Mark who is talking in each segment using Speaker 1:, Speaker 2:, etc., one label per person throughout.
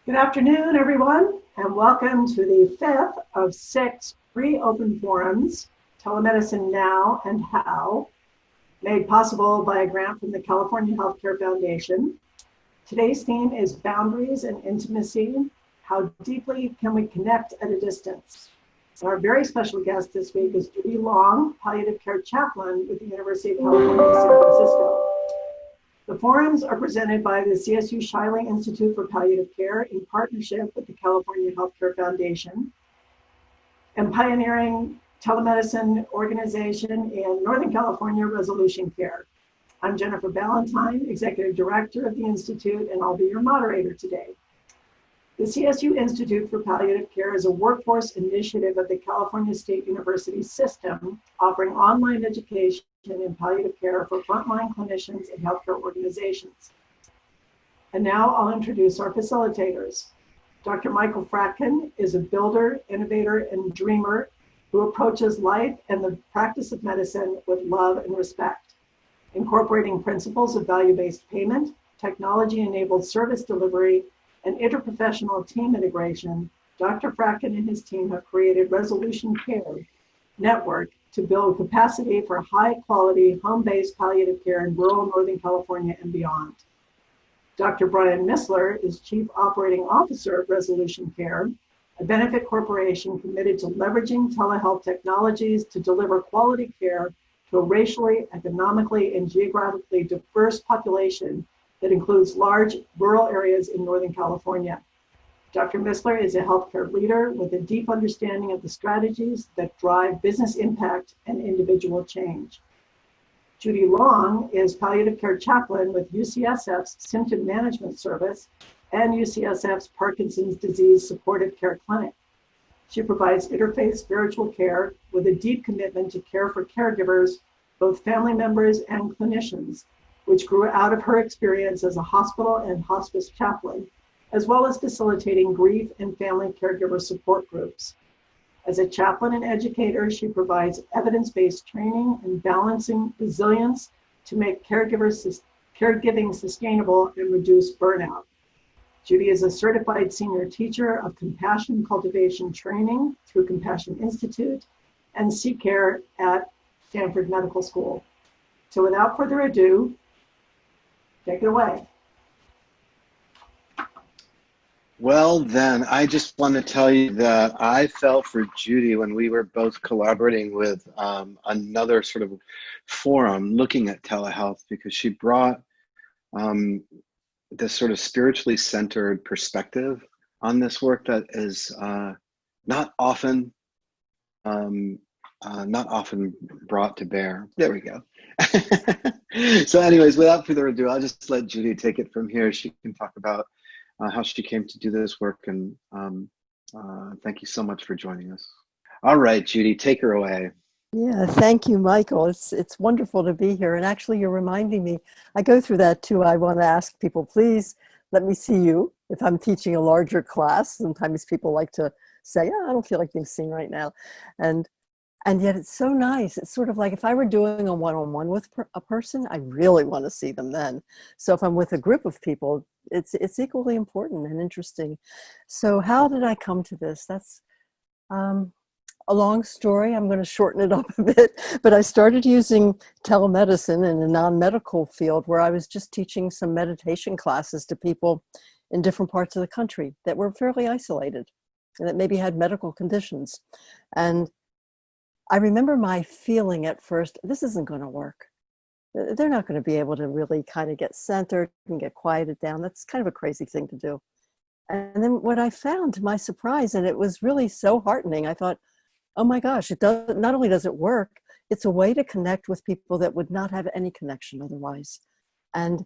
Speaker 1: Good afternoon, everyone, and welcome to the fifth of six free open forums, Telemedicine Now and How, made possible by a grant from the California Healthcare Foundation. Today's theme is boundaries and intimacy. How deeply can we connect at a distance? And our very special guest this week is Judy Long, Palliative Care Chaplain with the University of California, San Francisco. The forums are presented by the CSU Shiley Institute for Palliative Care in partnership with the California Healthcare Foundation and pioneering telemedicine organization in Northern California, ResolutionCare. I'm Jennifer Ballentine, Executive Director of the Institute, and I'll be your moderator today. The CSU Institute for Palliative Care is a workforce initiative of the California State University system, offering online education in palliative care for frontline clinicians and healthcare organizations. And now I'll introduce our facilitators. Dr. Michael Fratkin is a builder, innovator, and dreamer who approaches life and the practice of medicine with love and respect, incorporating principles of value-based payment, technology-enabled service delivery, and interprofessional team integration. Dr. Fratkin and his team have created ResolutionCare Network to build capacity for high-quality, home-based palliative care in rural Northern California and beyond. Dr. Brian Mistler is Chief Operating Officer of ResolutionCare, a benefit corporation committed to leveraging telehealth technologies to deliver quality care to a racially, economically, and geographically diverse population that includes large rural areas in Northern California. Dr. Mistler is a healthcare leader with a deep understanding of the strategies that drive business impact and individual change. Judy Long is palliative care chaplain with UCSF's Symptom Management Service and UCSF's Parkinson's Disease Supportive Care Clinic. She provides interfaith spiritual care with a deep commitment to care for caregivers, both family members and clinicians, which grew out of her experience as a hospital and hospice chaplain, as well as facilitating grief and family caregiver support groups. As a chaplain and educator, she provides evidence-based training and balancing resilience to make caregiving sustainable and reduce burnout. Judy is a certified senior teacher of Compassion Cultivation Training through Compassion Institute and C-Care at Stanford Medical School. So without further ado, take it away.
Speaker 2: Well, then, I just want to tell you that I fell for Judy when we were both collaborating with another sort of forum looking at telehealth, because she brought this sort of spiritually centered perspective on this work that is not often brought to bear. There we go. So anyways, without further ado, I'll just let Judy take it from here. She can talk about how she came to do this work, and thank you so much for joining us. All right, Judy, take her away.
Speaker 3: Yeah, thank you, Michael. It's wonderful to be here. And actually, you're reminding me, I go through that too. I want to ask people, please let me see you if I'm teaching a larger class. Sometimes people like to say, oh, I don't feel like being seen right now. And yet it's so nice. It's sort of like if I were doing a one-on-one with a person, I really want to see them then. So if I'm with a group of people, it's equally important and interesting. So how did I come to this? That's a long story. I'm going to shorten it up a bit, but I started using telemedicine in a non-medical field where I was just teaching some meditation classes to people in different parts of the country that were fairly isolated and that maybe had medical conditions. And I remember my feeling at first, this isn't going to work. They're not going to be able to really kind of get centered and get quieted down. That's kind of a crazy thing to do. And then what I found, to my surprise, and it was really so heartening, I thought, oh my gosh, not only does it work, it's a way to connect with people that would not have any connection otherwise. And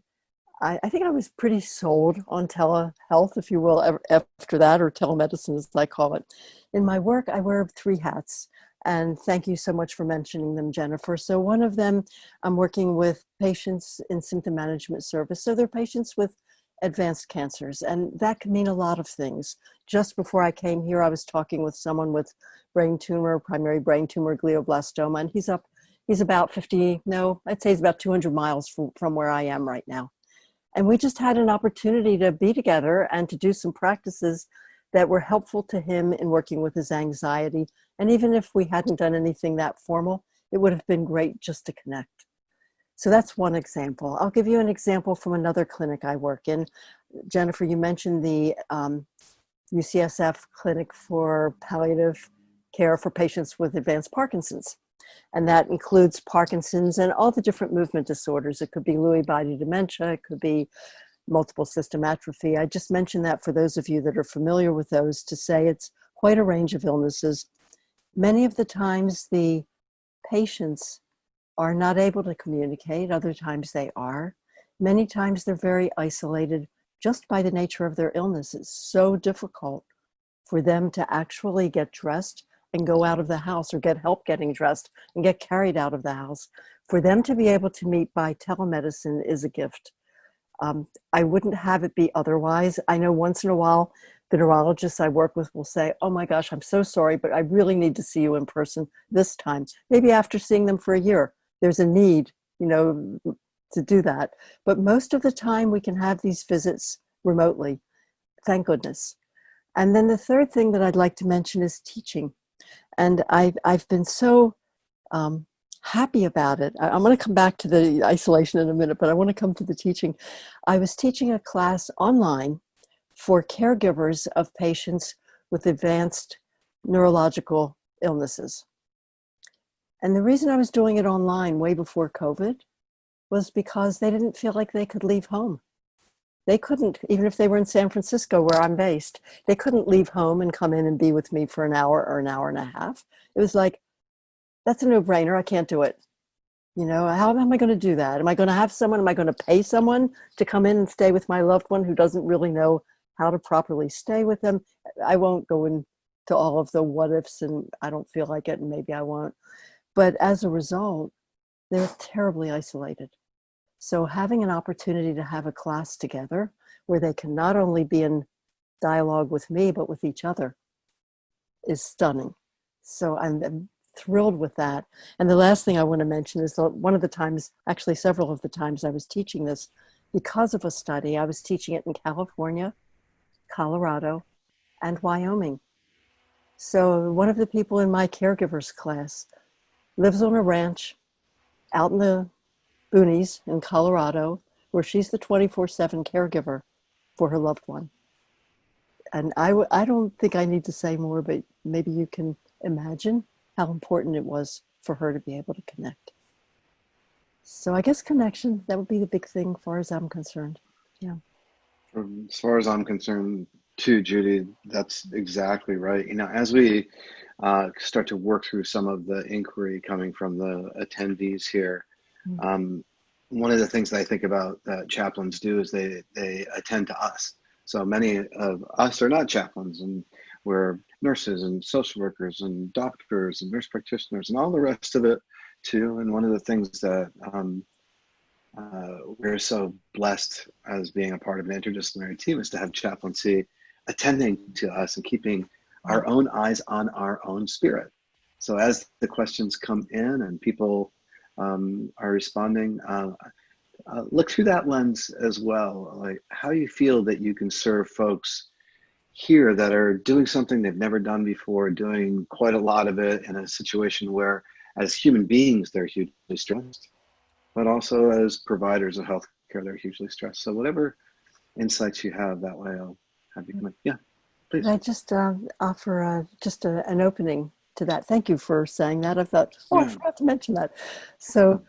Speaker 3: I think I was pretty sold on telehealth, if you will, after that, or telemedicine as I call it. In my work, I wear 3 hats. And thank you so much for mentioning them, Jennifer. So one of them, I'm working with patients in symptom management service. So they're patients with advanced cancers, and that can mean a lot of things. Just before I came here, I was talking with someone with brain tumor, primary brain tumor, glioblastoma, and he's about 50, no, I'd say he's about 200 miles from where I am right now. And we just had an opportunity to be together and to do some practices that were helpful to him in working with his anxiety. And even if we hadn't done anything that formal, it would have been great just to connect. So that's one example. I'll give you an example from another clinic I work in. Jennifer, you mentioned the UCSF Clinic for Palliative Care for patients with advanced Parkinson's. And that includes Parkinson's and all the different movement disorders. It could be Lewy body dementia, it could be multiple system atrophy. I just mentioned that for those of you that are familiar with those to say it's quite a range of illnesses. Many of the times the patients are not able to communicate, other times they are. Many times they're very isolated just by the nature of their illness. It's so difficult for them to actually get dressed and go out of the house, or get help getting dressed and get carried out of the house. For them to be able to meet by telemedicine is a gift. I wouldn't have it be otherwise. I know once in a while, the neurologists I work with will say, oh my gosh, I'm so sorry, but I really need to see you in person this time. Maybe after seeing them for a year, there's a need, to do that. But most of the time we can have these visits remotely, thank goodness. And then the third thing that I'd like to mention is teaching. And I've been so happy about it. I'm going to come back to the isolation in a minute, but I want to come to the teaching. I was teaching a class online for caregivers of patients with advanced neurological illnesses. And the reason I was doing it online way before COVID was because they didn't feel like they could leave home. They couldn't, even if they were in San Francisco where I'm based, they couldn't leave home and come in and be with me for an hour or an hour and a half. It was like, that's a no-brainer. I can't do it. How am I going to do that? Am I going to have someone, am I going to pay someone to come in and stay with my loved one who doesn't really know how to properly stay with them? I won't go into all of the what ifs, and I don't feel like it, and maybe I won't. But as a result, they're terribly isolated. So having an opportunity to have a class together where they can not only be in dialogue with me, but with each other is stunning. So I'm thrilled with that. And the last thing I want to mention is that one of the times, actually several of the times I was teaching this, because of a study, I was teaching it in California, Colorado, and Wyoming. So one of the people in my caregivers class lives on a ranch out in the boonies in Colorado, where she's the 24/7 caregiver for her loved one. And I don't think I need to say more, but maybe you can imagine how important it was for her to be able to connect. So I guess connection, that would be the big thing as far as I'm concerned. Yeah.
Speaker 2: As far as I'm concerned too, Judy, that's exactly right. As we start to work through some of the inquiry coming from the attendees here, one of the things that I think about that chaplains do is they attend to us. So many of us are not chaplains, and we're nurses and social workers and doctors and nurse practitioners and all the rest of it too. And one of the things that we're so blessed as being a part of an interdisciplinary team is to have chaplaincy attending to us and keeping our own eyes on our own spirit. So as the questions come in and people are responding, look through that lens as well, like how you feel that you can serve folks here that are doing something they've never done before, doing quite a lot of it in a situation where as human beings, they're hugely stressed, but also as providers of healthcare, they're hugely stressed. So whatever insights you have, that way I'll have you come in. Yeah, please.
Speaker 3: Could I just offer just an opening to that? Thank you for saying that. I thought, I forgot to mention that. So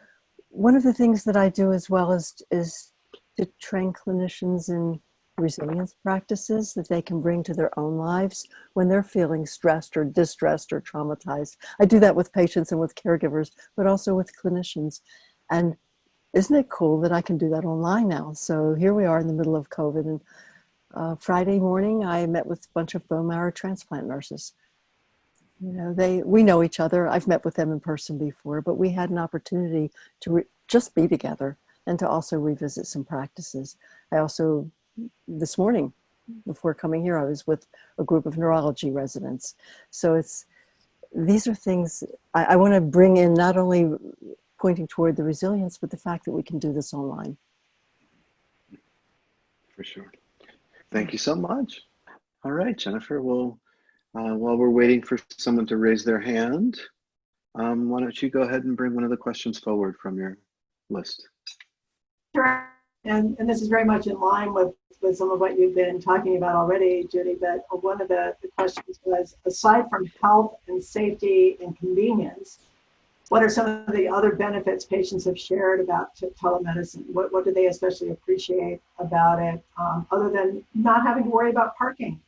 Speaker 3: one of the things that I do as well is to train clinicians in resilience practices that they can bring to their own lives when they're feeling stressed or distressed or traumatized. I do that with patients and with caregivers, but also with clinicians. And isn't it cool that I can do that online now? So here we are in the middle of COVID, and Friday morning I met with a bunch of bone marrow transplant nurses. We know each other. I've met with them in person before, but we had an opportunity to just be together and to also revisit some practices. I also, this morning, before coming here, I was with a group of neurology residents. So these are things I want to bring in, not only pointing toward the resilience, but the fact that we can do this online.
Speaker 2: for sure. Thank you so much. All right, Jennifer, well, while we're waiting for someone to raise their hand, why don't you go ahead and bring one of the questions forward from your list?
Speaker 1: Sure. And this is very much in line with some of what you've been talking about already, Judy, but one of the questions was, aside from health and safety and convenience, what are some of the other benefits patients have shared about telemedicine? What do they especially appreciate about it, other than not having to worry about parking?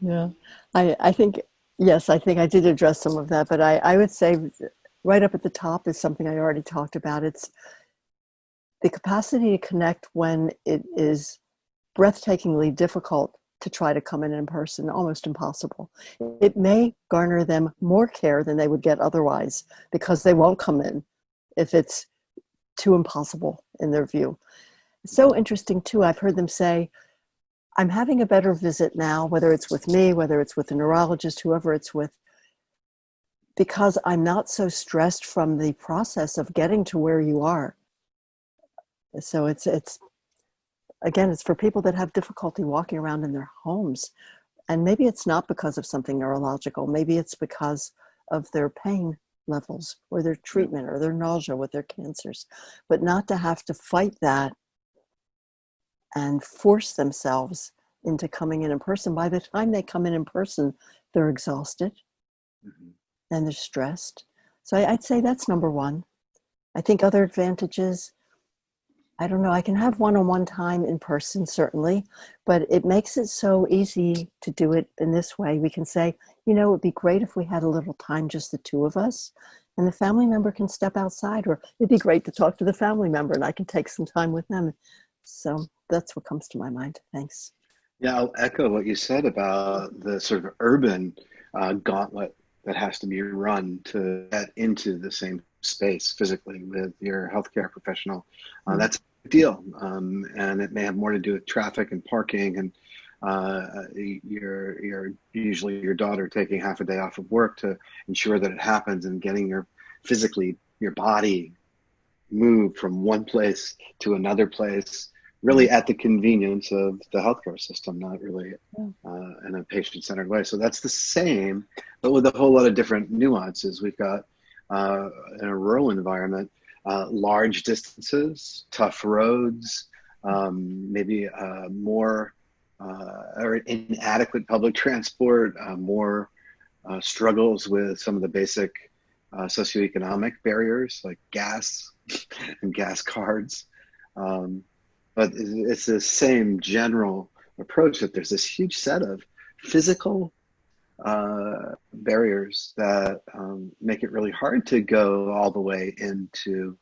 Speaker 3: Yeah, I think, yes, I think I did address some of that, but I would say right up at the top is something I already talked about. It's the capacity to connect when it is breathtakingly difficult to try to come in person, almost impossible. It may garner them more care than they would get otherwise because they won't come in if it's too impossible in their view. So interesting too, I've heard them say, I'm having a better visit now, whether it's with me, whether it's with a neurologist, whoever it's with, because I'm not so stressed from the process of getting to where you are. So it's again, it's for people that have difficulty walking around in their homes. And maybe it's not because of something neurological. Maybe it's because of their pain levels or their treatment or their nausea with their cancers. But not to have to fight that and force themselves into coming in person. By the time they come in person, they're exhausted and they're stressed. So I'd say that's number one. I think other advantages, I don't know, I can have one-on-one time in person, certainly, but it makes it so easy to do it in this way. We can say, you know, it'd be great if we had a little time, just the two of us, and the family member can step outside, or it'd be great to talk to the family member and I can take some time with them. So that's what comes to my mind. Thanks.
Speaker 2: Yeah, I'll echo what you said about the sort of urban gauntlet that has to be run to get into the same space physically with your healthcare professional. That's a big deal. And it may have more to do with traffic and parking and usually your daughter taking half a day off of work to ensure that it happens and getting your body moved from one place to another place, really at the convenience of the healthcare system, not really in a patient-centered way. So that's the same, but with a whole lot of different nuances. We've got in a rural environment, large distances, tough roads, maybe more or inadequate public transport, more struggles with some of the basic socioeconomic barriers like gas and gas cards. But it's the same general approach that there's this huge set of physical barriers that make it really hard to go all the way into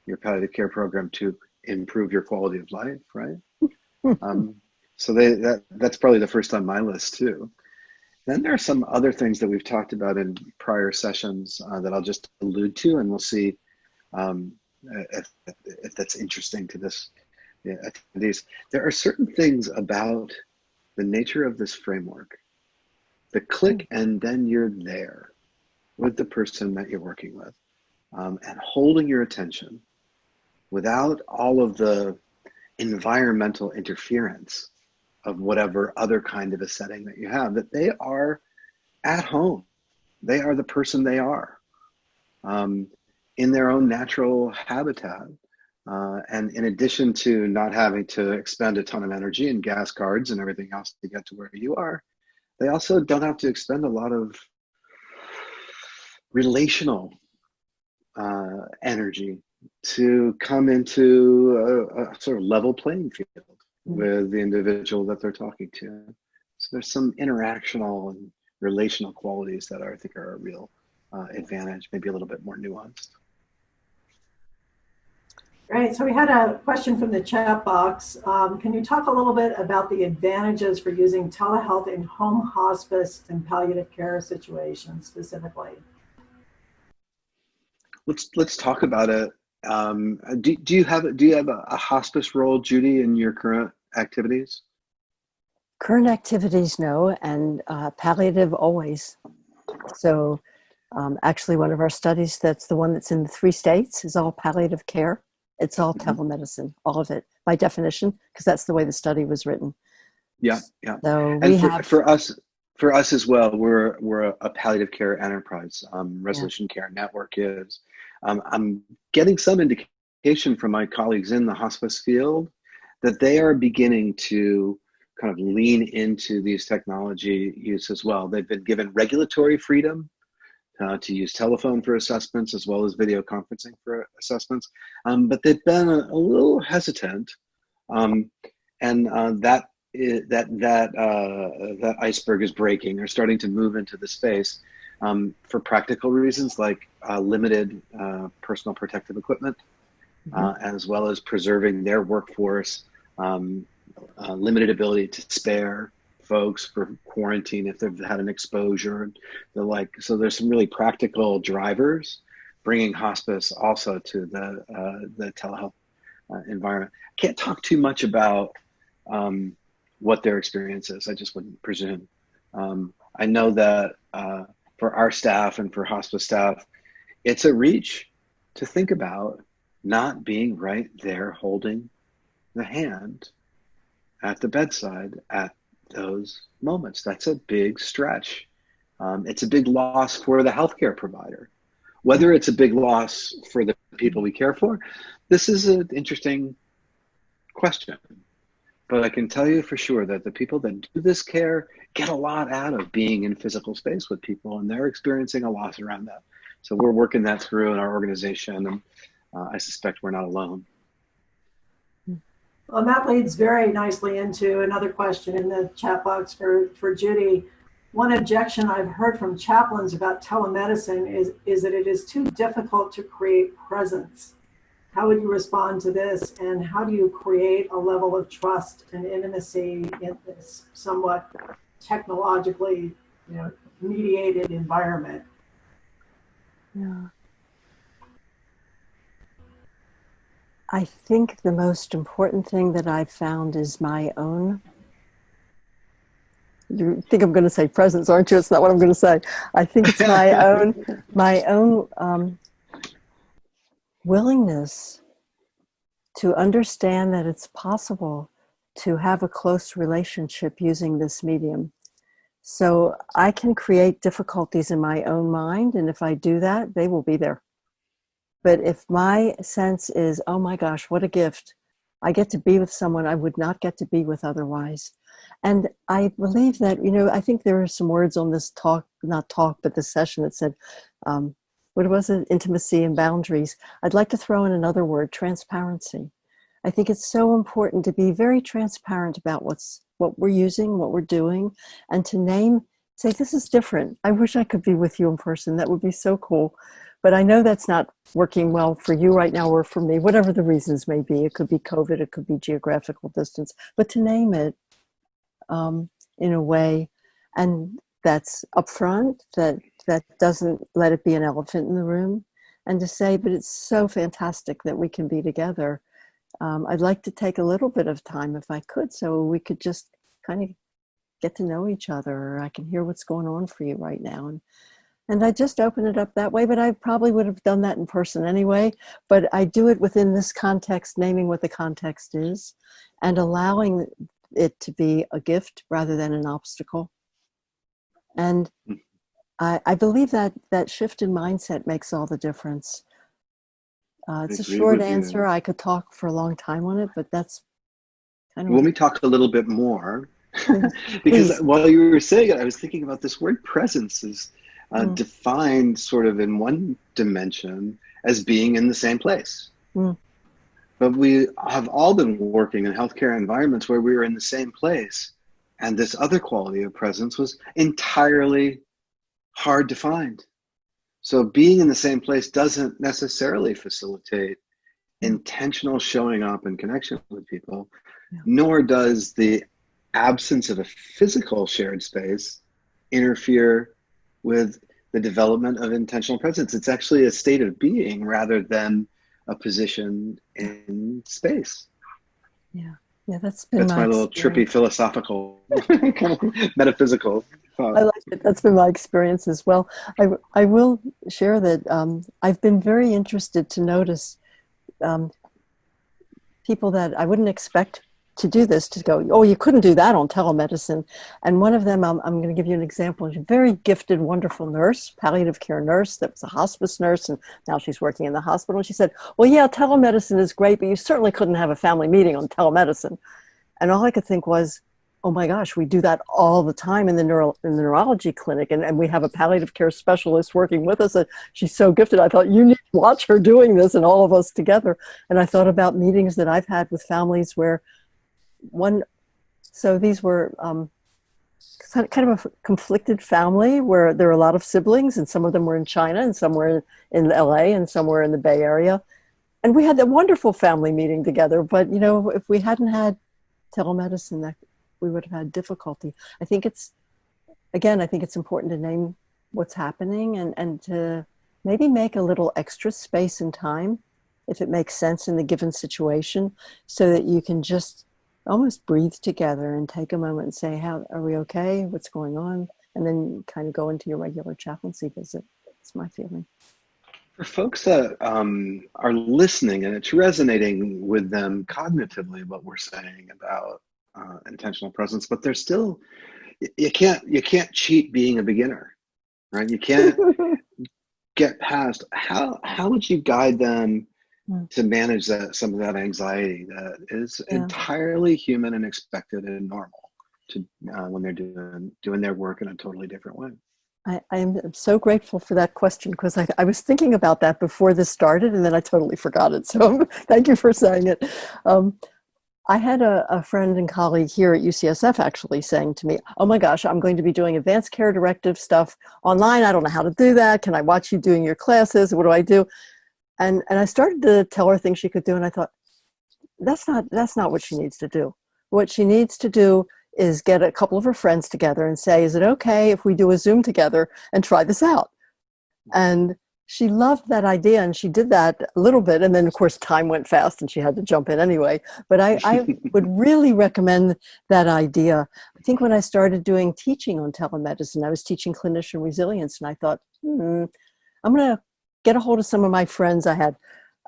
Speaker 2: your palliative care program to improve your quality of life, right? So that's probably the first on my list too. Then there are some other things that we've talked about in prior sessions that I'll just allude to, and we'll see if that's interesting to this attendees. There are certain things about the nature of this framework, the click and then you're there with the person that you're working with, and holding your attention without all of the environmental interference of whatever other kind of a setting that you have, that they are at home. They are the person they are in their own natural habitat. And in addition to not having to expend a ton of energy and gas cards and everything else to get to where you are, they also don't have to expend a lot of relational energy to come into a sort of level playing field with the individual that they're talking to. So there's some interactional and relational qualities that I think are a real advantage, maybe a little bit more nuanced.
Speaker 1: Right, so we had a question from the chat box. Can you talk a little bit about the advantages for using telehealth in home hospice and palliative care situations specifically?
Speaker 2: Let's talk about it. Do you have a hospice role, Judy, in your current activities?
Speaker 3: Current activities, no, and palliative always. So actually one of our studies, that's the one that's in the 3 states, is all palliative care. It's all
Speaker 2: Mhm.
Speaker 3: telemedicine, all of it, by definition, because that's the way the study was written.
Speaker 2: Yeah, yeah.
Speaker 3: So we
Speaker 2: And
Speaker 3: have,
Speaker 2: for us as well, we're a palliative care enterprise.
Speaker 3: yeah,
Speaker 2: ResolutionCare Network is. I'm getting some indication from my colleagues in the hospice field that they are beginning to kind of lean into these technology use as well. They've been given regulatory freedom to use telephone for assessments as well as video conferencing for assessments, but they've been a little hesitant, um, and that iceberg is breaking. They're starting to move into the space for practical reasons, like limited personal protective equipment,
Speaker 3: mhm,
Speaker 2: as well as preserving their workforce, um, limited ability to spare folks for quarantine if they've had an exposure and the like. So there's some really practical drivers bringing hospice also to the telehealth environment. I can't talk too much about what their experience is. I just wouldn't presume. I know that for our staff and for hospice staff, it's a reach to think about not being right there holding the hand at the bedside at those moments. That's a big stretch. It's a big loss for the healthcare provider.
Speaker 3: yeah,
Speaker 2: Whether it's a big loss for the people we care for, this is an interesting question. But I can tell you for sure that the people that do this care get a lot out of being in physical space with people, and they're experiencing a loss around that. So we're working that through in our organization, and I suspect we're not alone.
Speaker 1: Well, and that leads very nicely into another question in the chat box for Judy. One objection I've heard from chaplains about telemedicine is that it is too difficult to create presence. How would you respond to this? And how do you create a level of trust and intimacy in this somewhat technologically, mediated environment?
Speaker 3: yeah. I think the most important thing that I've found is my own. You think I'm going to say presence, aren't you? It's not what I'm going to say. I think it's my own willingness to understand that it's possible to have a close relationship using this medium. So I can create difficulties in my own mind, and if I do that, they will be there. But if my sense is, oh my gosh, what a gift. I get to be with someone I would not get to be with otherwise. And I believe that, I think there are some words on this but this session that said, what was it? Intimacy and boundaries. I'd like to throw in another word, transparency. I think it's so important to be very transparent about what we're using, what we're doing, and to say, this is different. I wish I could be with you in person. That would be so cool. But I know that's not working well for you right now or for me, whatever the reasons may be. It could be COVID, it could be geographical distance, but to name it in a way, and that's upfront, that doesn't let it be an elephant in the room, and to say, but it's so fantastic that we can be together. I'd like to take a little bit of time if I could, so we could just kind of get to know each other, or I can hear what's going on for you right now. And I just open it up that way, but I probably would have done that in person anyway. But I do it within this context, naming what the context is and allowing it to be a gift rather than an obstacle. And I believe that shift in mindset makes all the difference. It's a short answer. I could talk for a long time on it, but that's kind of
Speaker 2: Let me talk a little bit more. Because
Speaker 3: Please.
Speaker 2: while you were saying it, I was thinking about this word presence is defined sort of in one dimension as being in the same place. But we have all been working in healthcare environments where we were in the same place. And this other quality of presence was entirely hard to find. So being in the same place doesn't necessarily facilitate intentional showing up and connection with people, nor does the absence of a physical shared space interfere with the development of intentional presence. It's actually a state of being rather than a position in space.
Speaker 3: Yeah, that's my
Speaker 2: little trippy philosophical, kind of metaphysical thought.
Speaker 3: I like it. That's been my experience as well. I will share that I've been very interested to notice people that I wouldn't expect to do this, to go, oh, you couldn't do that on telemedicine. And one of them, I'm going to give you an example. She's a very gifted, wonderful nurse, palliative care nurse that was a hospice nurse, and now she's working in the hospital. And she said, well, yeah, telemedicine is great, but you certainly couldn't have a family meeting on telemedicine. And all I could think was, oh my gosh, we do that all the time in the neurology clinic. And we have a palliative care specialist working with us. And she's so gifted. I thought, you need to watch her doing this, and all of us together. And I thought about meetings that I've had with families where so these were kind of a conflicted family where there were a lot of siblings, and some of them were in China, and some were in LA, and some were in the Bay Area. And we had a wonderful family meeting together. But, if we hadn't had telemedicine, that we would have had difficulty. I think it's important to name what's happening and to maybe make a little extra space and time, if it makes sense in the given situation, so that you can just almost breathe together and take a moment and say, how are we okay? What's going on? And then kind of go into your regular chaplaincy visit. That's my feeling.
Speaker 2: For folks that are listening and it's resonating with them cognitively, what we're saying about intentional presence, but there's still, you can't cheat being a beginner, right? You can't get past, how would you guide them to manage some of that anxiety that is entirely human and expected and normal to when they're doing their work in a totally different way?
Speaker 3: I am so grateful for that question, because I was thinking about that before this started, and then I totally forgot it. So thank you for saying it. I had a friend and colleague here at UCSF actually saying to me, oh my gosh, I'm going to be doing advanced care directive stuff online. I don't know how to do that. Can I watch you doing your classes? What do I do? And I started to tell her things she could do, and I thought, that's not what she needs to do. What she needs to do is get a couple of her friends together and say, is it okay if we do a Zoom together and try this out? And she loved that idea, and she did that a little bit. And then, of course, time went fast and she had to jump in anyway. But I would really recommend that idea. I think when I started doing teaching on telemedicine, I was teaching clinician resilience, and I thought, I'm going to get a hold of some of my friends. I had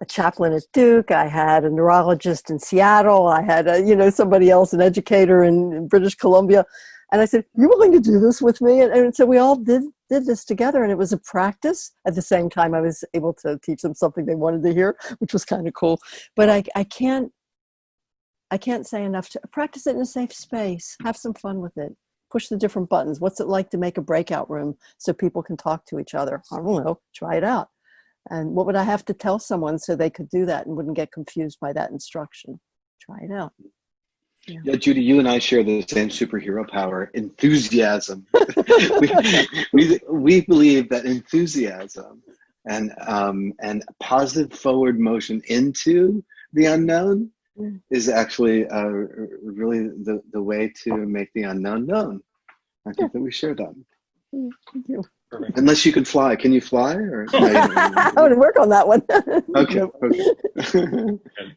Speaker 3: a chaplain at Duke. I had a neurologist in Seattle. I had somebody else, an educator in British Columbia. And I said, you willing to do this with me? And so we all did this together, and it was a practice. At the same time, I was able to teach them something they wanted to hear, which was kind of cool. But I can't say enough to practice it in a safe space. Have some fun with it. Push the different buttons. What's it like to make a breakout room so people can talk to each other? I don't know. Try it out. And what would I have to tell someone so they could do that and wouldn't get confused by that instruction? Try it out.
Speaker 2: Yeah, Judy, you and I share the same superhero power, enthusiasm. we believe that enthusiasm and positive forward motion into the unknown is actually really the way to make the unknown known. I think that we share that.
Speaker 3: Thank you.
Speaker 2: Perfect. Unless you can fly. Can you fly? Or no,
Speaker 3: I want to work on that one.
Speaker 2: Okay.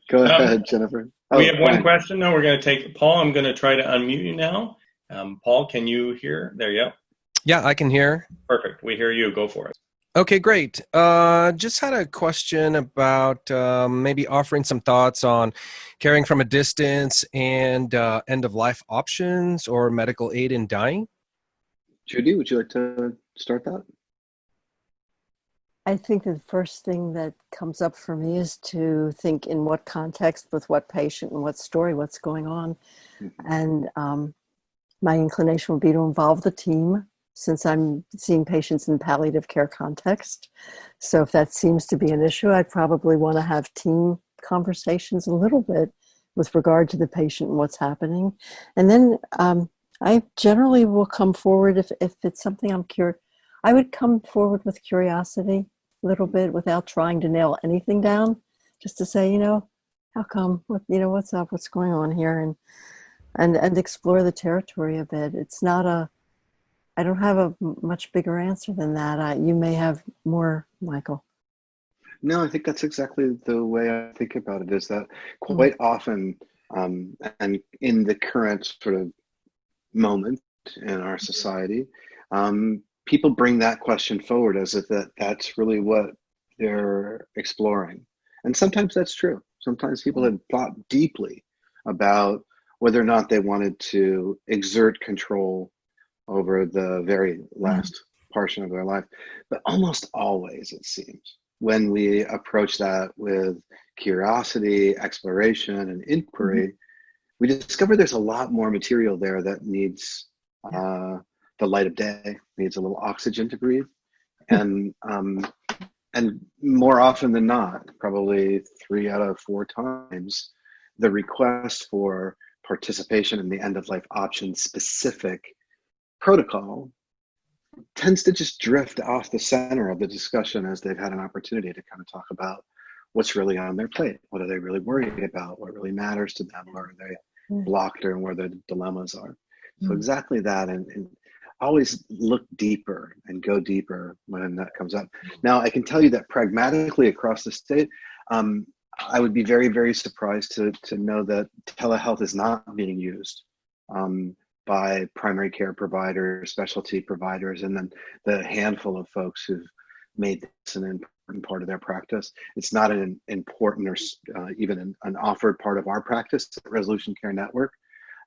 Speaker 2: Go ahead, Jennifer.
Speaker 4: We have one question. No, we're going to take Paul. I'm going to try to unmute you now. Paul, can you hear? There you go.
Speaker 5: Yeah, I can hear.
Speaker 4: Perfect. We hear you. Go for it.
Speaker 5: Okay, great. Just had a question about maybe offering some thoughts on caring from a distance and end-of-life options or medical aid in dying.
Speaker 2: Judy, would you like to start that?
Speaker 3: I think the first thing that comes up for me is to think in what context, with what patient and what story, what's going on. And my inclination would be to involve the team, since I'm seeing patients in palliative care context. So if that seems to be an issue, I'd probably want to have team conversations a little bit with regard to the patient and what's happening. And then I generally will come forward if it's something I'm curious. I would come forward with curiosity a little bit without trying to nail anything down, just to say, how come, what's up, what's going on here, and explore the territory a bit. It's not I don't have a much bigger answer than that. You may have more, Michael.
Speaker 2: No, I think that's exactly the way I think about it, is that quite often, and in the current sort of moment in our society, people bring that question forward as if that's really what they're exploring. And sometimes that's true. Sometimes people had thought deeply about whether or not they wanted to exert control over the very last portion of their life. But almost always, it seems, when we approach that with curiosity, exploration, and inquiry, we discover there's a lot more material there that needs the light of day, needs a little oxygen to breathe. And more often than not, probably 3 out of 4 times, the request for participation in the end of life option specific protocol tends to just drift off the center of the discussion as they've had an opportunity to kind of talk about what's really on their plate. What are they really worried about? What really matters to them? Where are they blocked or where the dilemmas are? So exactly that, and always look deeper and go deeper when that comes up. Now, I can tell you that pragmatically across the state, I would be very, very surprised to know that telehealth is not being used by primary care providers, specialty providers, and then the handful of folks who've made this an important part of their practice. It's not an important or even an offered part of our practice at ResolutionCare Network,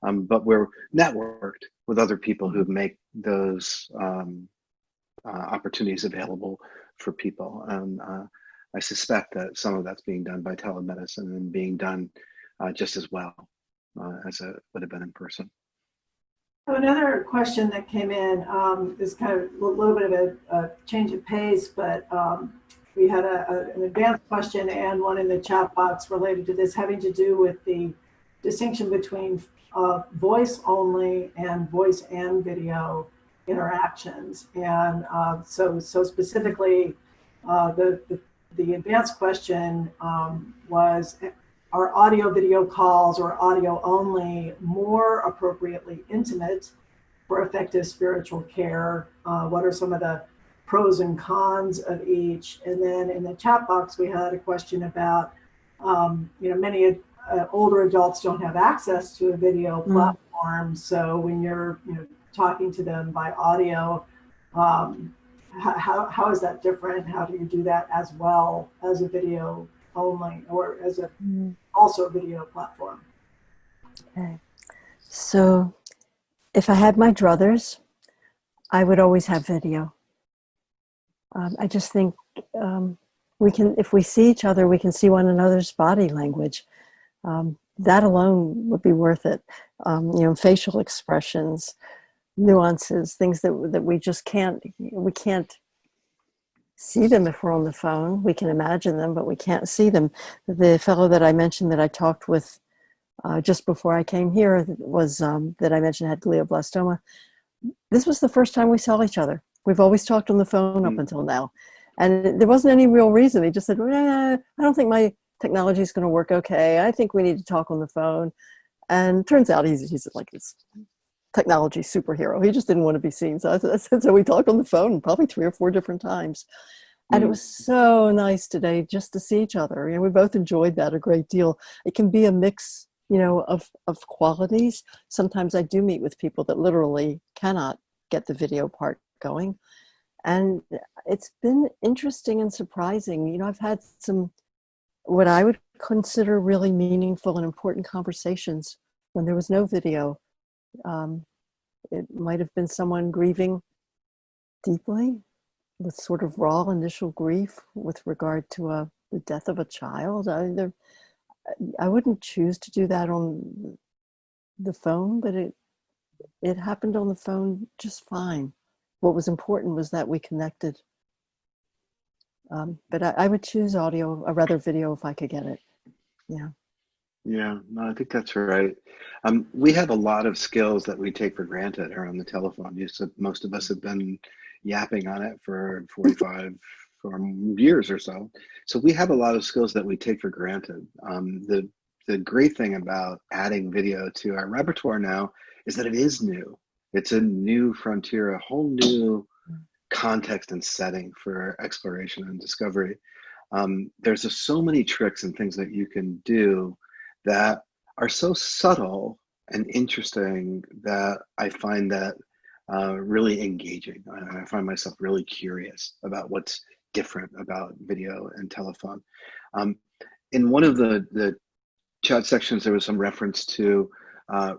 Speaker 2: but we're networked with other people who make those opportunities available for people. And I suspect that some of that's being done by telemedicine and being done just as well as it would have been in person.
Speaker 1: So another question that came in is kind of a little bit of a change of pace, but we had an advanced question and one in the chat box related to this, having to do with the distinction between voice only and voice and video interactions. And so specifically, the advanced question was, are audio video calls or audio only more appropriately intimate for effective spiritual care? What are some of the pros and cons of each? And then in the chat box, we had a question about, many older adults don't have access to a video platform. So when you're talking to them by audio, how is that different? How do you do that as well as a video only or as a also a video platform?
Speaker 3: Okay. So if I had my druthers, I would always have video. I just think we can, if we see each other, we can see one another's body language. That alone would be worth it. Facial expressions, nuances, things that we just can't see them if we're on the phone. We can imagine them, but we can't see them. The fellow that I mentioned that I talked with just before I came here was that I mentioned had glioblastoma. This was the first time we saw each other. We've always talked on the phone up until now. And there wasn't any real reason. He just said, I don't think my technology is going to work okay. I think we need to talk on the phone. And turns out he's like this technology superhero. He just didn't want to be seen. So we talked on the phone probably 3 or 4 different times. And it was so nice today just to see each other. We both enjoyed that a great deal. It can be a mix, of qualities. Sometimes I do meet with people that literally cannot get the video part going. And it's been interesting and surprising. I've had some, what I would consider really meaningful and important conversations when there was no video. It might have been someone grieving deeply with sort of raw initial grief with regard to the death of a child. I wouldn't choose to do that on the phone, but it happened on the phone just fine. What was important was that we connected. But I would choose audio, or rather video, if I could get it. Yeah.
Speaker 2: Yeah, no, I think that's right. We have a lot of skills that we take for granted around the telephone. Most of us have been yapping on it for 45 years or so. So we have a lot of skills that we take for granted. The great thing about adding video to our repertoire now is that it is new. It's a new frontier, a whole new context and setting for exploration and discovery. There's just so many tricks and things that you can do that are so subtle and interesting that I find that really engaging. I find myself really curious about what's different about video and telephone. in one of the chat sections, there was some reference to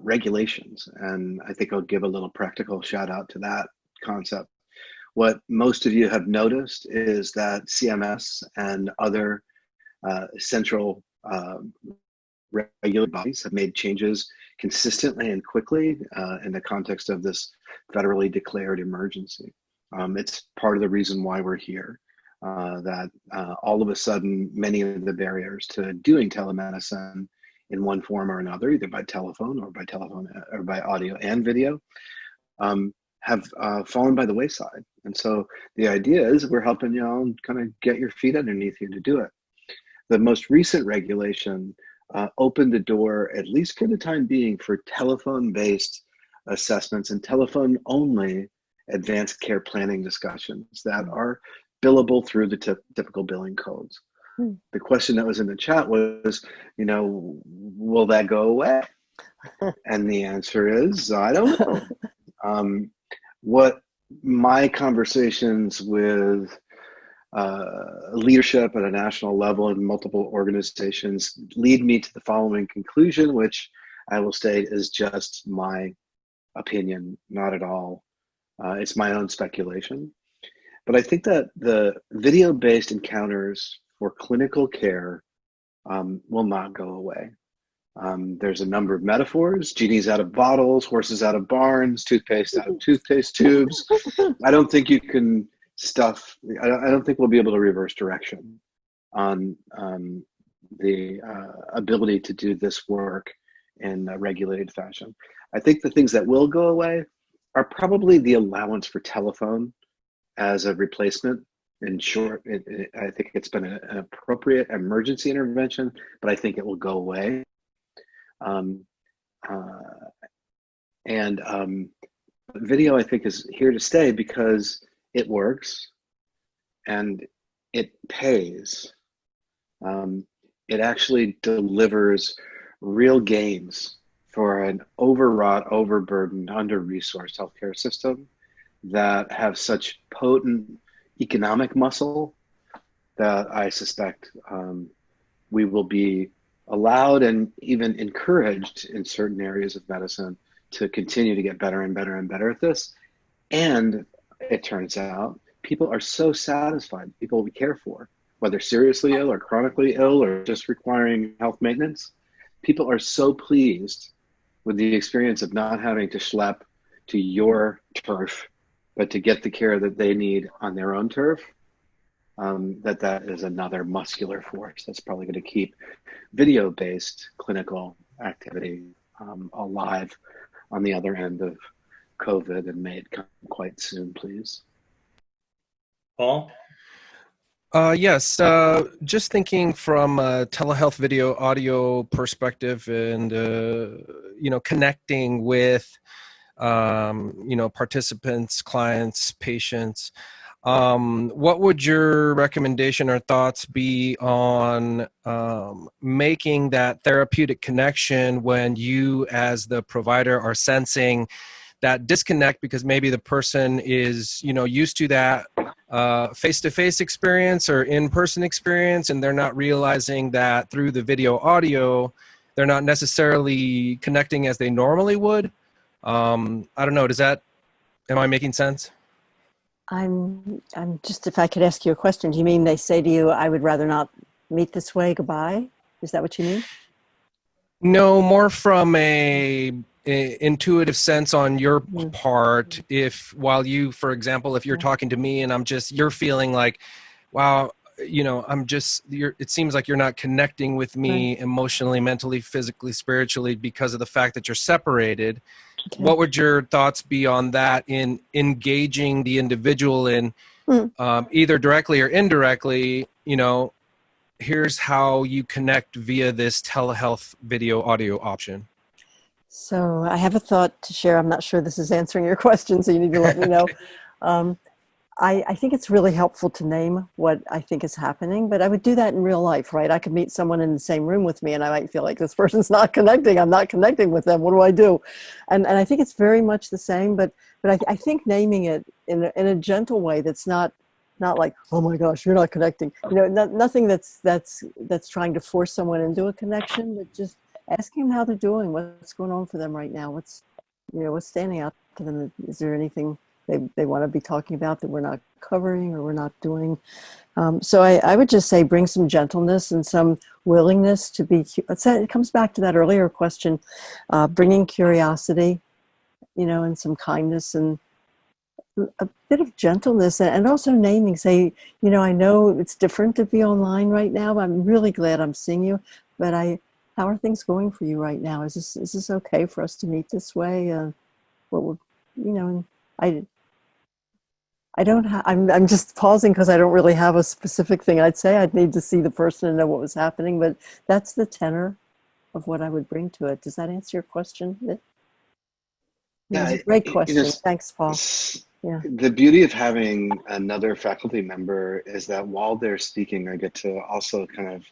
Speaker 2: regulations, and I think I'll give a little practical shout out to that concept. What most of you have noticed is that CMS and other central regulatory bodies have made changes consistently and quickly in the context of this federally declared emergency. It's part of the reason why we're here, that all of a sudden, many of the barriers to doing telemedicine in one form or another, either by telephone or by audio and video, have fallen by the wayside. And so the idea is we're helping y'all kind of get your feet underneath you to do it. The most recent regulation opened the door, at least for the time being, for telephone-based assessments and telephone-only advanced care planning discussions that are billable through the typical billing codes. The question that was in the chat was, will that go away? And the answer is, I don't know. What my conversations with leadership at a national level in multiple organizations lead me to the following conclusion, which I will state is just my opinion, not at all. It's my own speculation. But I think that the video-based encounters for clinical care will not go away. There's a number of metaphors: genies out of bottles, horses out of barns, toothpaste out of toothpaste tubes. I don't think you can I don't think we'll be able to reverse direction on the ability to do this work in a regulated fashion. I think the things that will go away are probably the allowance for telephone as a replacement. In short, I think it's been an appropriate emergency intervention, but I think it will go away. Video, I think, is here to stay because it works and it pays. It actually delivers real gains for an overwrought, overburdened, under-resourced healthcare system that have such potent economic muscle that I suspect we will be allowed and even encouraged in certain areas of medicine to continue to get better and better and better at this. And it turns out people are so satisfied, people we care for, whether seriously ill or chronically ill or just requiring health maintenance, people are so pleased with the experience of not having to schlep to your turf, but to get the care that they need on their own turf. That is another muscular force that's probably going to keep video-based clinical activity alive on the other end of COVID, and may it come quite soon, please.
Speaker 4: Paul?
Speaker 5: Yes, just thinking from a telehealth video audio perspective and, connecting with, participants, clients, patients, what would your recommendation or thoughts be on making that therapeutic connection when you as the provider are sensing that disconnect because maybe the person is, used to that face-to-face experience or in-person experience, and they're not realizing that through the video audio, they're not necessarily connecting as they normally would? I don't know. Am I making sense?
Speaker 3: I'm just, if I could ask you a question, do you mean they say to you, I would rather not meet this way, goodbye? Is that what you mean?
Speaker 5: No, more from a intuitive sense on your part. While you, for example, if you're talking to me and you're feeling like, wow, it seems like you're not connecting with me emotionally, mentally, physically, spiritually because of the fact that you're separated. Okay. What would your thoughts be on that in engaging the individual in either directly or indirectly, here's how you connect via this telehealth video audio option?
Speaker 3: So I have a thought to share. I'm not sure this is answering your question, so you need to let me know. I think it's really helpful to name what I think is happening, but I would do that in real life, right? I could meet someone in the same room with me and I might feel like this person's not connecting. I'm not connecting with them. What do I do? And I think it's very much the same, but I think naming it in a gentle way that's not not like, oh my gosh, you're not connecting. Nothing that's trying to force someone into a connection, but just asking them how they're doing, what's going on for them right now, what's standing out to them. Is there anything they want to be talking about that we're not covering or we're not doing? So I would just say bring some gentleness and some willingness to be. It comes back to that earlier question, bringing curiosity, and some kindness and a bit of gentleness, and also naming. Say, I know it's different to be online right now, but I'm really glad I'm seeing you. But how are things going for you right now? Is this okay for us to meet this way? What would I don't I'm just pausing because I don't really have a specific thing I'd say. I'd need to see the person and know what was happening, but that's the tenor of what I would bring to it. Does that answer your question?
Speaker 2: Yeah,
Speaker 3: It's a great question. Thanks, Paul. Yeah.
Speaker 2: The beauty of having another faculty member is that while they're speaking, I get to also kind of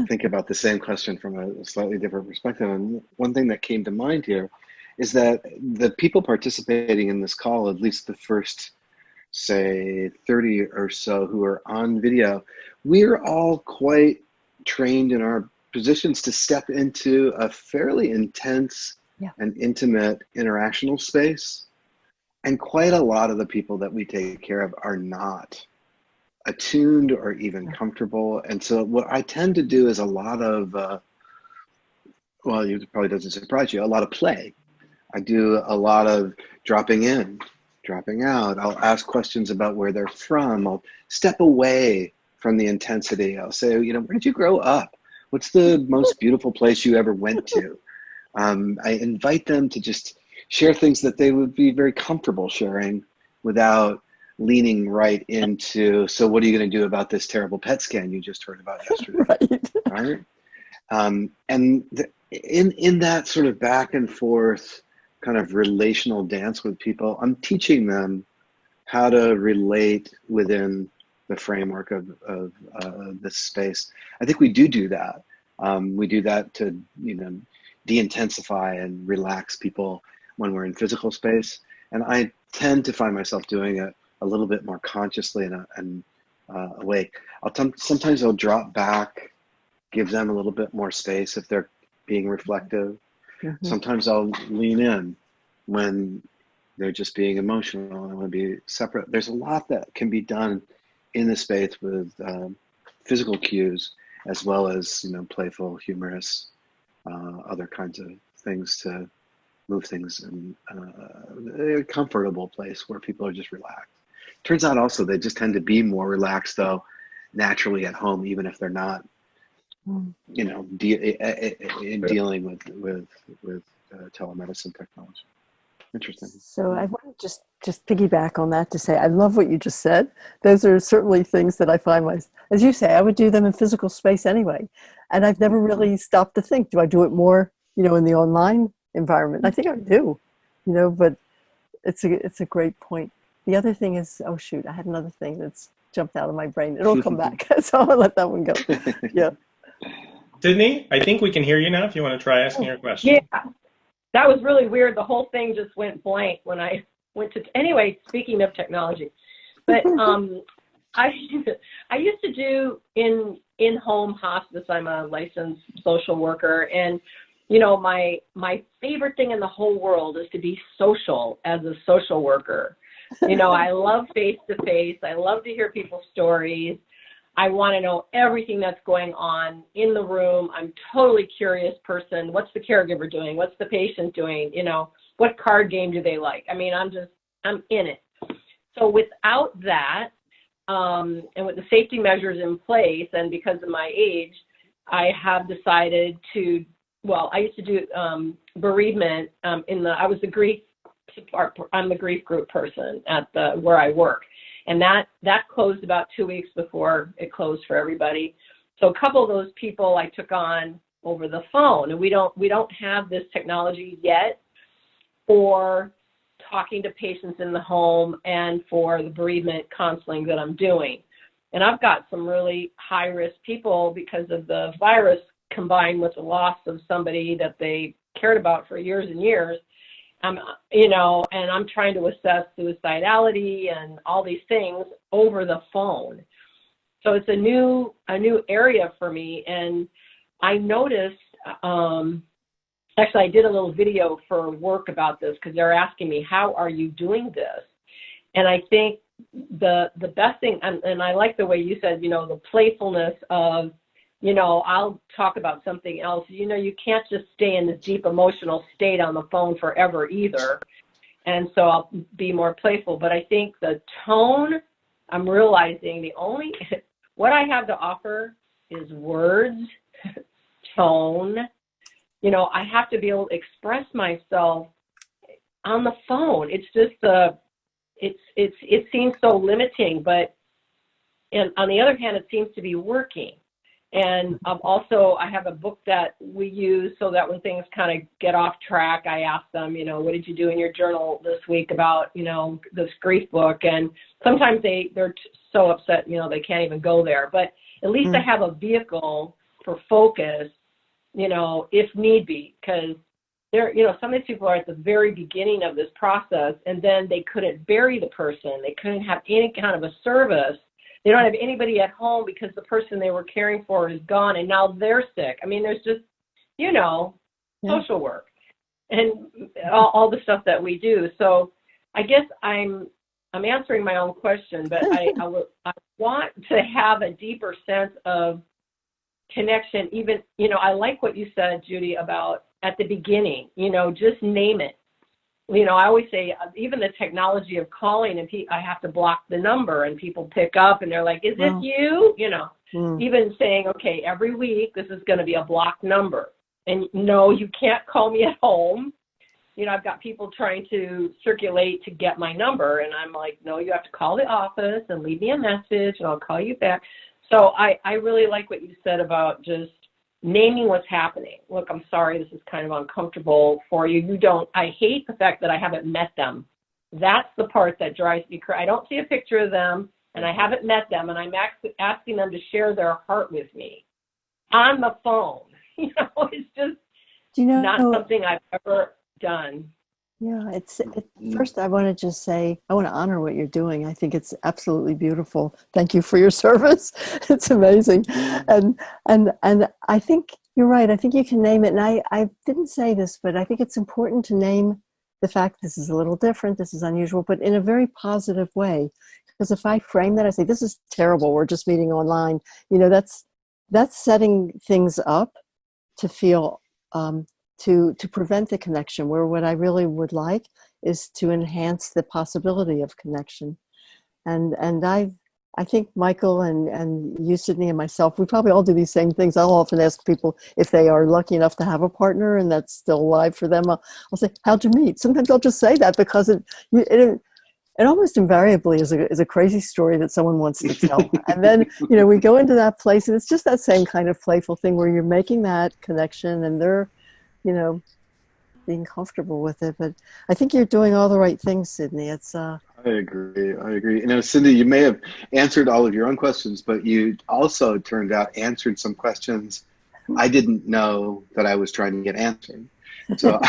Speaker 2: think about the same question from a slightly different perspective. And one thing that came to mind here is that the people participating in this call, at least the first, say, 30 or so who are on video, we're all quite trained in our positions to step into a fairly intense and intimate interactional space. And quite a lot of the people that we take care of are not attuned or even comfortable. And so what I tend to do is a lot of, it probably doesn't surprise you, a lot of play. I do a lot of dropping in, dropping out. I'll ask questions about where they're from. I'll step away from the intensity. I'll say, where did you grow up? What's the most beautiful place you ever went to? I invite them to just share things that they would be very comfortable sharing without leaning right into, so what are you going to do about this terrible PET scan you just heard about yesterday? Right? And in that sort of back and forth kind of relational dance with people, I'm teaching them how to relate within the framework of this space. I think we do that. We do that to, de-intensify and relax people when we're in physical space. And I tend to find myself doing it a little bit more consciously and awake. Sometimes I'll drop back, give them a little bit more space if they're being reflective. Mm-hmm. Sometimes I'll lean in when they're just being emotional and I want to be separate. There's a lot that can be done in the space with physical cues, as well as, playful, humorous, other kinds of things to move things in a comfortable place where people are just relaxed. Turns out also they just tend to be more relaxed, though, naturally at home, even if they're not, dealing with telemedicine technology. Interesting.
Speaker 3: So I want to just piggyback on that to say I love what you just said. Those are certainly things that I find as you say, I would do them in physical space anyway, and I've never really stopped to think, do I do it more, in the online environment? I think I do, but it's a great point. The other thing is, oh shoot, I had another thing that's jumped out of my brain. It'll come back, so I'll let that one go. Yeah.
Speaker 4: Sydney, I think we can hear you now if you want to try asking your question.
Speaker 6: Yeah, that was really weird. The whole thing just went blank when I went to, anyway, speaking of technology. But I used to do in-home hospice. I'm a licensed social worker, and my favorite thing in the whole world is to be social as a social worker. I love face-to-face. I love to hear people's stories. I want to know everything that's going on in the room. I'm totally curious person. What's the caregiver doing? What's the patient doing? What card game do they like? I mean, I'm in it. So without that, and with the safety measures in place, and because of my age, I have decided to, I used to do bereavement I'm the grief group person at where I work. And that closed about 2 weeks before it closed for everybody. So a couple of those people I took on over the phone, and we don't have this technology yet for talking to patients in the home and for the bereavement counseling that I'm doing. And I've got some really high-risk people because of the virus combined with the loss of somebody that they cared about for years and years. and I'm trying to assess suicidality and all these things over the phone. So it's a new area for me. And I noticed, actually I did a little video for work about this because they're asking me, how are you doing this? And I think the best thing, and I like the way you said, the playfulness of, I'll talk about something else. You can't just stay in this deep emotional state on the phone forever either. And so I'll be more playful. But I think the tone, I'm realizing what I have to offer is words, tone. I have to be able to express myself on the phone. It's just it seems so limiting, but on the other hand, it seems to be working. And I have a book that we use so that when things kind of get off track, I ask them, what did you do in your journal this week about, this grief book? And sometimes they're so upset, they can't even go there. But at least I have a vehicle for focus, if need be, because some of these people are at the very beginning of this process, and then they couldn't bury the person. They couldn't have any kind of a service. They don't have anybody at home because the person they were caring for is gone, and now they're sick. I mean, there's just, social work and all the stuff that we do. So I guess I'm answering my own question, but I want to have a deeper sense of connection. Even, I like what you said, Judy, about at the beginning, just name it. I always say, even the technology of calling, and I have to block the number, and people pick up, and they're like, is this you? Even saying, okay, every week, this is going to be a blocked number. And no, you can't call me at home. I've got people trying to circulate to get my number, and I'm like, no, you have to call the office and leave me a message, and I'll call you back. So I really like what you said about just naming what's happening. Look, I'm sorry, this is kind of uncomfortable for you. I hate the fact that I haven't met them. That's the part that drives me crazy. I don't see a picture of them, and I haven't met them, and I'm asking them to share their heart with me on the phone. It's just not something I've ever done.
Speaker 3: Yeah, first I want to just say, I want to honor what you're doing. I think it's absolutely beautiful. Thank you for your service. It's amazing. And I think you're right. I think you can name it. And I didn't say this, but I think it's important to name the fact this is a little different, this is unusual, but in a very positive way. Because if I frame that, I say, this is terrible, we're just meeting online, that's setting things up to feel to prevent the connection, where what I really would like is to enhance the possibility of connection. And I think Michael and you, Sydney, and myself, we probably all do these same things. I'll often ask people if they are lucky enough to have a partner and that's still alive for them. I'll say, how'd you meet? Sometimes I'll just say that because it almost invariably is a crazy story that someone wants to tell. And then, we go into that place, and it's just that same kind of playful thing where you're making that connection and they're, being comfortable with it. But I think you're doing all the right things, Sydney. I
Speaker 2: agree. Cindy, you may have answered all of your own questions, but you also turned out answered some questions I didn't know that I was trying to get answered. So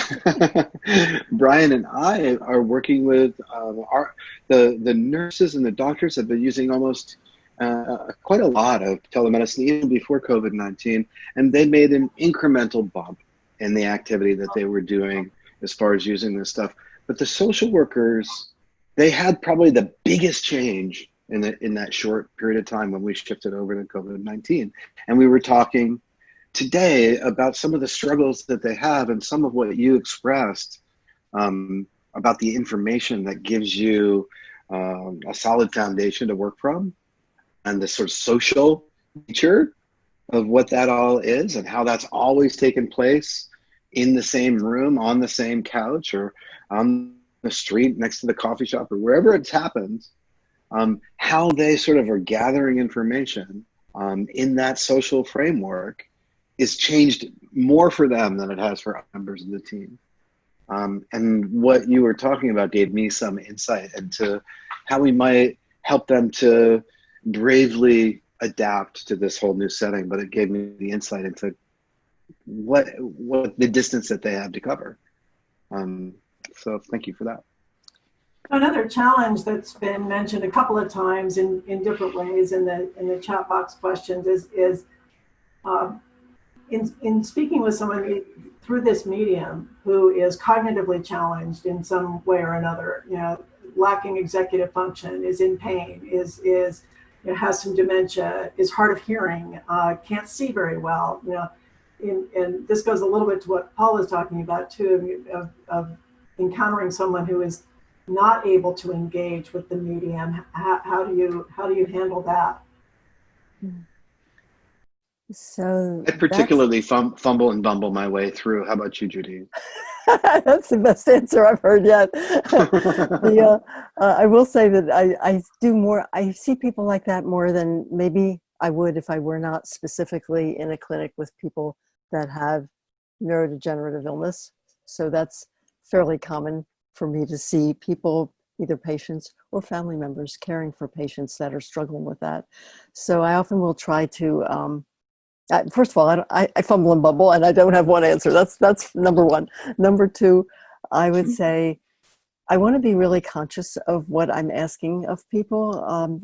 Speaker 2: Brian and I are working with the nurses and the doctors have been using almost quite a lot of telemedicine even before COVID-19, and they made an incremental bump in the activity that they were doing as far as using this stuff. But the social workers, they had probably the biggest change in that short period of time when we shifted over to COVID-19. And we were talking today about some of the struggles that they have and some of what you expressed about the information that gives you a solid foundation to work from, and the sort of social nature of what that all is and how that's always taken place in the same room, on the same couch, or on the street next to the coffee shop, or wherever it's happened, how they sort of are gathering information in that social framework is changed more for them than it has for members of the team. And what you were talking about gave me some insight into how we might help them to bravely adapt to this whole new setting, but it gave me the insight into what the distance that they have to cover So thank you for that.
Speaker 1: Another challenge that's been mentioned a couple of times in different ways in the chat box questions is in speaking with someone through this medium who is cognitively challenged in some way or another, lacking executive function, is in pain, has some dementia, is hard of hearing, can't see very well, and this goes a little bit to what Paul was talking about too, of encountering someone who is not able to engage with the medium. How do you handle that?
Speaker 3: So
Speaker 2: I particularly fumble and bumble my way through. How about you, Judy?
Speaker 3: that's the best answer I've heard yet. I will say that I see people like that more than maybe I would if I were not specifically in a clinic with people that have neurodegenerative illness. So that's fairly common for me to see people, either patients or family members, caring for patients that are struggling with that. So I often will try to, first of all, I fumble and bumble, and I don't have one answer. That's number one. Number two, I would say I want to be really conscious of what I'm asking of people.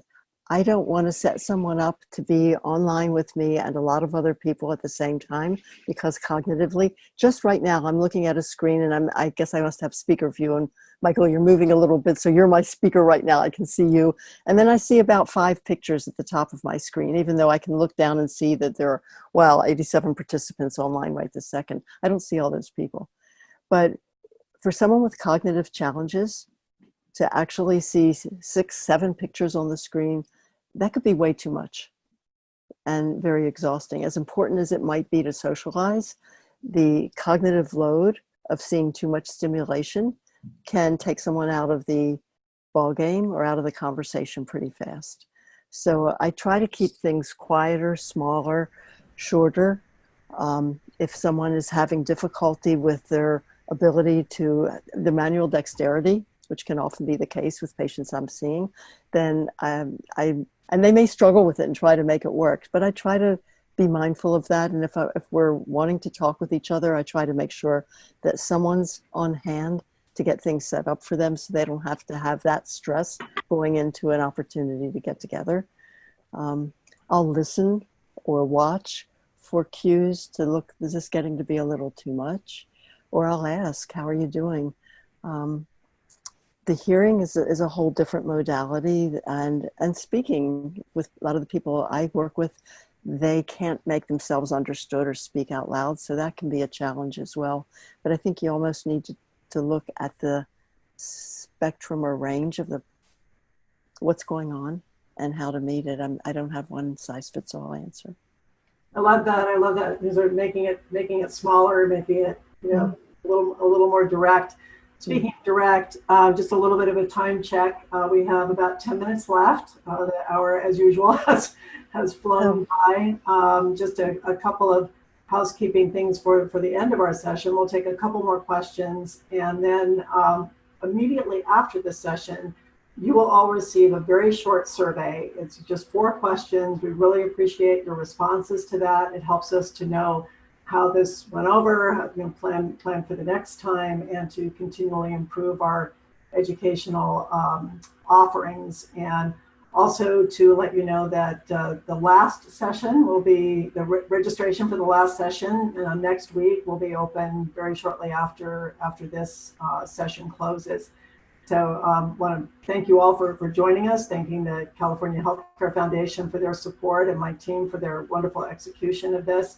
Speaker 3: I don't want to set someone up to be online with me and a lot of other people at the same time, because cognitively, just right now, I'm looking at a screen and I guess I must have speaker view. And Michael, you're moving a little bit, so you're my speaker right now. I can see you. And then I see about 5 pictures at the top of my screen, even though I can look down and see that there are, 87 participants online right this second. I don't see all those people. But for someone with cognitive challenges, to actually see 6, 7 pictures on the screen, that could be way too much and very exhausting. As important as it might be to socialize, the cognitive load of seeing too much stimulation can take someone out of the ball game or out of the conversation pretty fast. So I try to keep things quieter, smaller, shorter. If someone is having difficulty with their ability to, the manual dexterity, which can often be the case with patients I'm seeing, then and they may struggle with it and try to make it work, but I try to be mindful of that. And if we're wanting to talk with each other, I try to make sure that someone's on hand to get things set up for them so they don't have to have that stress going into an opportunity to get together. I'll listen or watch for cues to look, is this getting to be a little too much? Or I'll ask, how are you doing? The hearing is a whole different modality, and speaking with a lot of the people I work with, they can't make themselves understood or speak out loud, so that can be a challenge as well. But I think you almost need to look at the spectrum or range of what's going on and how to meet it. I don't have one size fits all answer.
Speaker 1: I love that. Sort of making it smaller, making it a little more direct. Speaking of direct, just a little bit of a time check. We have about 10 minutes left. The hour, as usual, has flown by. Just a couple of housekeeping things for the end of our session. We'll take a couple more questions, and then immediately after the session, you will all receive a very short survey. It's just 4 questions. We really appreciate your responses to that. It helps us to know how this went over, how to plan for the next time, and to continually improve our educational offerings. And also to let you know that the last session will be, the registration for the last session next week will be open very shortly after this session closes. So want to thank you all for joining us, thanking the California Healthcare Foundation for their support and my team for their wonderful execution of this.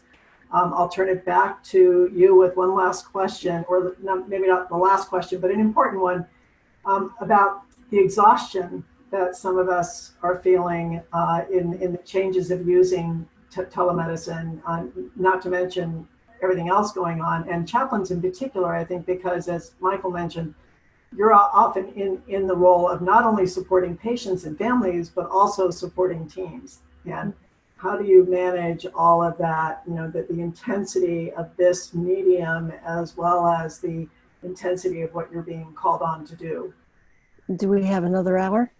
Speaker 1: I'll turn it back to you with one last question, or maybe not the last question, but an important one, about the exhaustion that some of us are feeling in the changes of using telemedicine, not to mention everything else going on, and chaplains in particular, I think, because as Michael mentioned, you're often in the role of not only supporting patients and families, but also supporting teams. And how do you manage all of that, the intensity of this medium, as well as the intensity of what you're being called on to do?
Speaker 3: Do we have another hour?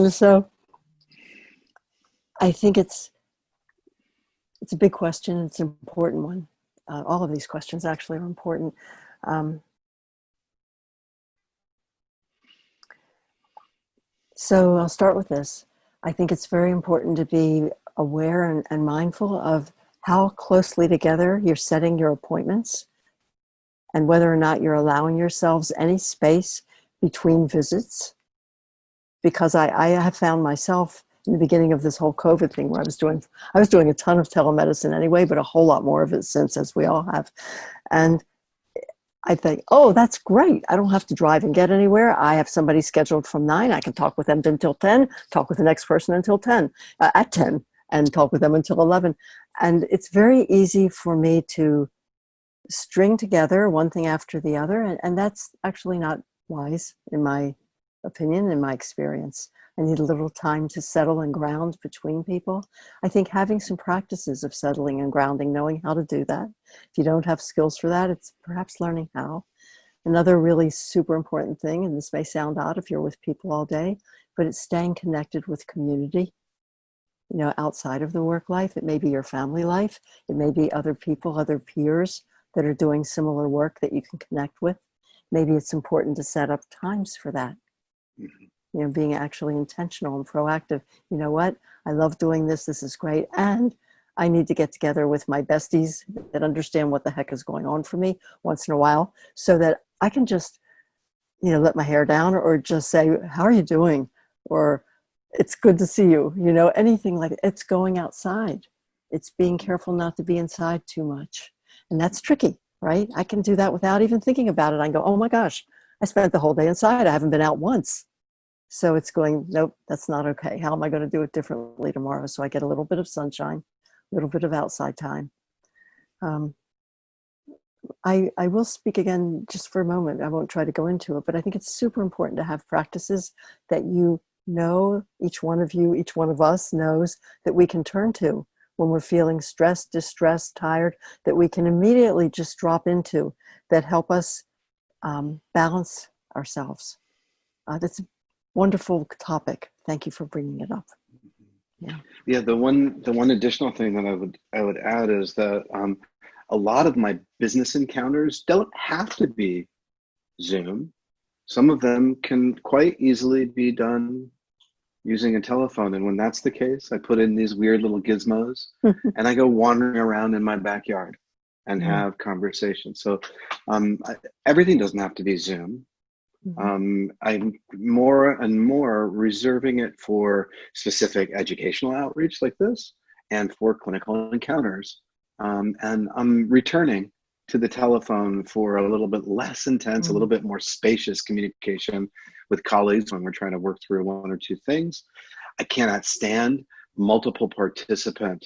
Speaker 3: So I think it's a big question. It's an important one. all of these questions actually are important. So I'll start with this. I think it's very important to be aware and mindful of how closely together you're setting your appointments and whether or not you're allowing yourselves any space between visits. Because I have found myself in the beginning of this whole COVID thing where I was doing a ton of telemedicine anyway, but a whole lot more of it since, as we all have. And I think, oh, that's great. I don't have to drive and get anywhere. I have somebody scheduled from 9. I can talk with them until 10, talk with the next person until 10, at 10, and talk with them until 11. And it's very easy for me to string together one thing after the other. And that's actually not wise, in my opinion, in my experience. I need a little time to settle and ground between people. I think having some practices of settling and grounding, knowing how to do that. If you don't have skills for that, it's perhaps learning how. Another really super important thing, and this may sound odd if you're with people all day, but it's staying connected with community, outside of the work life. It may be your family life. It may be other people, other peers that are doing similar work that you can connect with. Maybe it's important to set up times for that. Being actually intentional and proactive. You know what? I love doing this. This is great. And I need to get together with my besties that understand what the heck is going on for me once in a while so that I can just, let my hair down or just say, how are you doing? Or it's good to see you. Anything like that. It's going outside. It's being careful not to be inside too much. And that's tricky, right? I can do that without even thinking about it. I go, oh my gosh, I spent the whole day inside. I haven't been out once. So it's going, nope, that's not okay. How am I going to do it differently tomorrow? So I get a little bit of sunshine, a little bit of outside time. I will speak again just for a moment. I won't try to go into it, but I think it's super important to have practices that each one of you, each one of us knows that we can turn to when we're feeling stressed, distressed, tired, that we can immediately just drop into that help us balance ourselves. That's a wonderful topic. Thank you for bringing it up.
Speaker 2: Yeah. The one additional thing that I would add is that a lot of my business encounters don't have to be Zoom. Some of them can quite easily be done using a telephone. And when that's the case, I put in these weird little gizmos and I go wandering around in my backyard and have conversations. So everything doesn't have to be Zoom. I'm more and more reserving it for specific educational outreach like this and for clinical encounters. And I'm returning to the telephone for a little bit less intense, a little bit more spacious communication with colleagues when we're trying to work through one or two things. I cannot stand multiple participant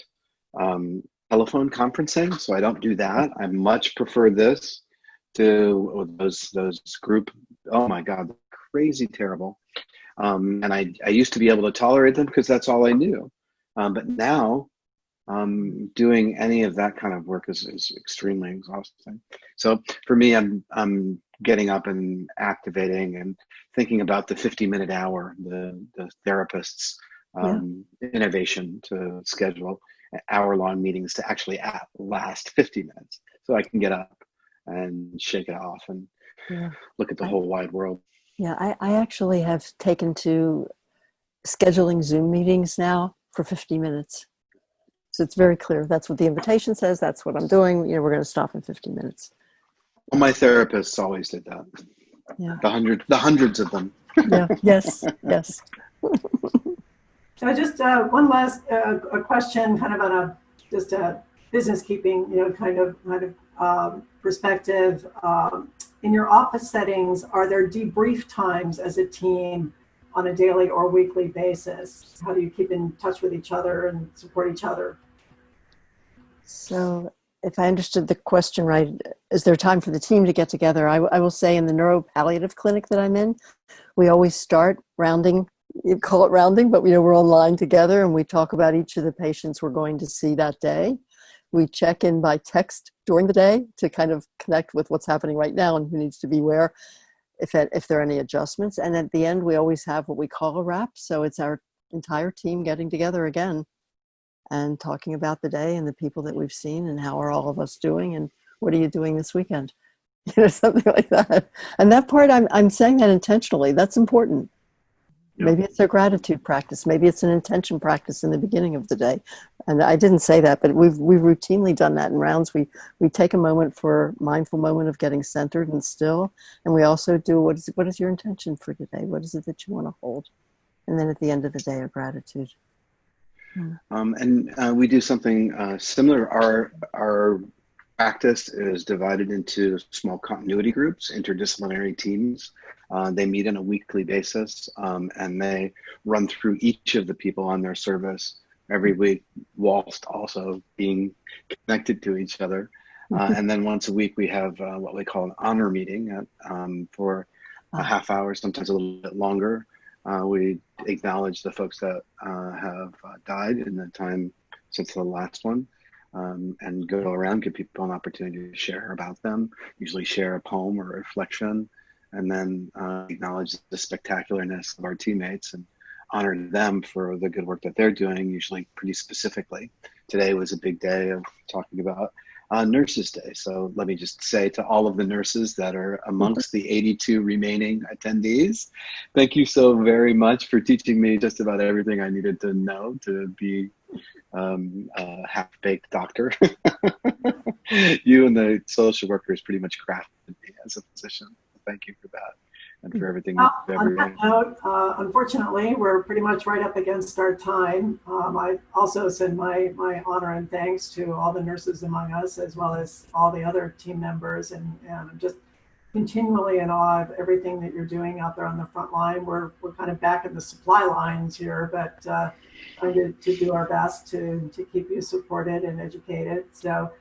Speaker 2: telephone conferencing, so I don't do that. I much prefer this to those group, oh my God, crazy terrible. And I used to be able to tolerate them because that's all I knew. But now doing any of that kind of work is extremely exhausting. So for me, I'm getting up and activating and thinking about the 50-minute hour, the therapist's innovation to schedule hour-long meetings to actually last 50 minutes so I can get up and shake it off and look at the whole wide world.
Speaker 3: Yeah, I actually have taken to scheduling Zoom meetings now for 50 minutes. So it's very clear. That's what the invitation says. That's what I'm doing. We're going to stop in 50 minutes.
Speaker 2: Well, my therapists always did that.
Speaker 3: Yeah.
Speaker 2: The hundreds of them.
Speaker 3: Yeah. Yes.
Speaker 1: So just one last a question, kind of on a business keeping, kind of perspective. In your office settings, are there debrief times as a team on a daily or weekly basis? How do you keep in touch with each other and support each other?
Speaker 3: So if I understood the question right, is there time for the team to get together? I will say in the neuropalliative clinic that I'm in, we always start rounding, you call it rounding, but we're online together and we talk about each of the patients we're going to see that day. We check in by text during the day to kind of connect with what's happening right now and who needs to be where, if there are any adjustments. And at the end, we always have what we call a wrap. So it's our entire team getting together again and talking about the day and the people that we've seen and how are all of us doing and what are you doing this weekend? Something like that. And that part, I'm saying that intentionally. That's important.
Speaker 2: Yeah.
Speaker 3: Maybe it's a gratitude practice. Maybe it's an intention practice in the beginning of the day. And I didn't say that, but we've routinely done that in rounds. We take a moment for mindful moment of getting centered and still, and we also do what is your intention for today? What is it that you want to hold? And then at the end of the day, a gratitude.
Speaker 2: We do something similar. Our practice is divided into small continuity groups, interdisciplinary teams. They meet on a weekly basis, and they run through each of the people on their service every week, whilst also being connected to each other. And then once a week, we have what we call an honor meeting for a half hour, sometimes a little bit longer. We acknowledge the folks that have died in the time since the last one. And go around, give people an opportunity to share about them, usually share a poem or reflection, and then acknowledge the spectacularness of our teammates and honor them for the good work that they're doing, usually pretty specifically. Today was a big day of talking about Nurses Day. So let me just say to all of the nurses that are amongst the 82 remaining attendees, thank you so very much for teaching me just about everything I needed to know to be a half-baked doctor. You and the social workers pretty much crafted me as a physician. Thank you for that and for everything.
Speaker 1: On that note, unfortunately, we're pretty much right up against our time. I also send my honor and thanks to all the nurses among us, as well as all the other team members, and I'm just continually in awe of everything that you're doing out there on the front line. We're kind of back in the supply lines here, but trying to do our best to keep you supported and educated. So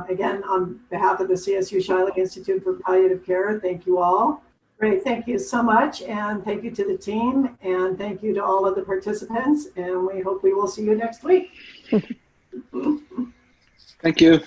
Speaker 1: again, on behalf of the CSU Shiley Institute for Palliative Care, thank you all. Great, thank you so much, and thank you to the team, and thank you to all of the participants, and we hope we will see you next week.
Speaker 2: Thank you.